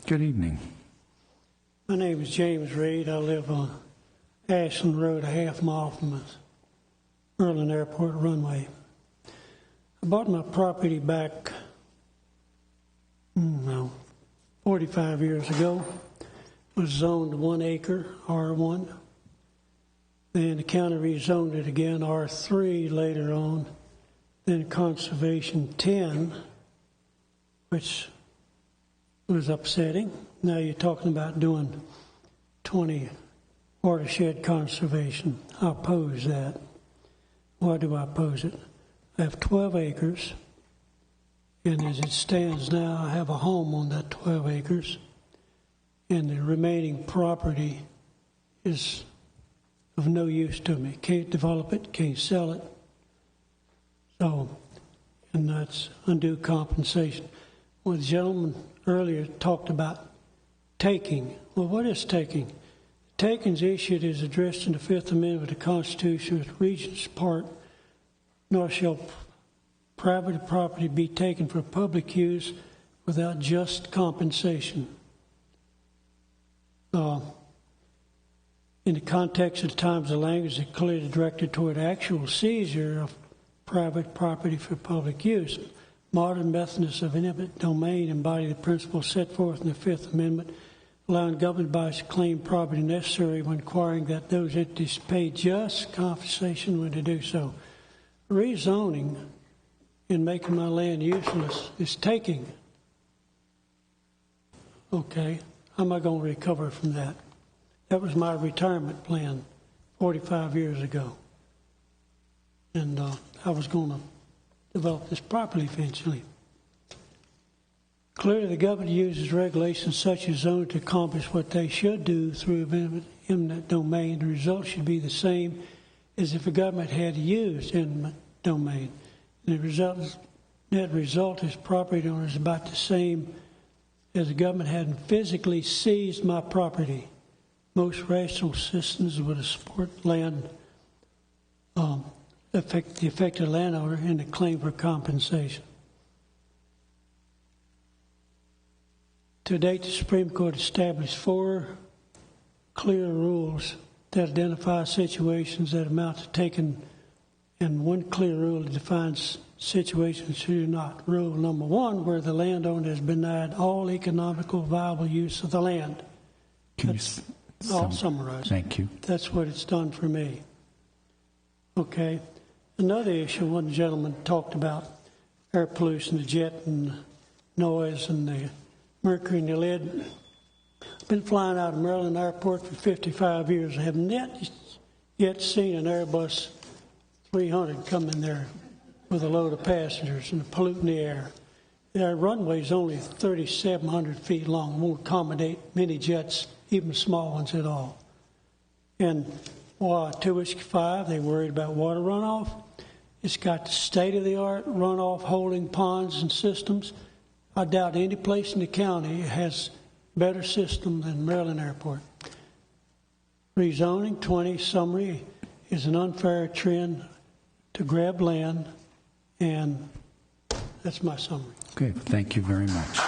Good evening. My name is JimReed. I live on Ashland Road, a half mile from the Maryland Airport runway. I bought my property back 45 years ago. It was zoned 1 acre, R1. Then the county rezoned it again, R3 later on. Then Conservation 10, which was upsetting. Now you're talking about doing 20 watershed conservation. I oppose that. Why do I oppose it? I have 12 acres, and as it stands now, I have a home on that 12 acres, and the remaining property is of no use to me. Can't develop it, can't sell it. So, and that's undue compensation. Well, the gentleman earlier talked about taking. Well, what is taking? Taking's issued is addressed in the Fifth Amendment of the Constitution with Regents Part, nor shall private property be taken for public use without just compensation. In the context of the times, the language is clearly directed toward actual seizure of private property for public use. Modern methods of eminent domain embody the principles set forth in the Fifth Amendment, allowing government bodies to claim property necessary when requiring that those entities pay just compensation when they do so. Rezoning and making my land useless is taking. Okay, how am I going to recover from that? That was my retirement plan 45 years ago. And I was going to develop this property eventually. Clearly, the government uses regulations such as zoning to accomplish what they should do through eminent domain. The result should be the same as if the government had used eminent domain. And the net result is property owners about the same as the government hadn't physically seized my property. Most rational systems would support land, the affected landowner in the claim for compensation. To date, the Supreme Court established 4 clear rules that identify situations that amount to taking, and 1 clear rule that defines situations who do not. Rule number 1, where the landowner has been denied all economical viable use of the land. I'll summarize. Thank you. That's what it's done for me. Okay. Another issue, one gentleman talked about air pollution, the jet and noise and the mercury in the lead. I've been flying out of Maryland Airport for 55 years. I haven't yet seen an Airbus 300 come in there with a load of passengers and polluting the air. Our runway is only 3,700 feet long. It won't accommodate many jets, even small ones at all. And 2-5, they worried about water runoff. It's got the state-of-the-art runoff holding ponds and systems. I doubt any place in the county has better system than Maryland Airport. Rezoning 20 summary is an unfair trend to grab land, and that's my summary. Okay, thank you very much.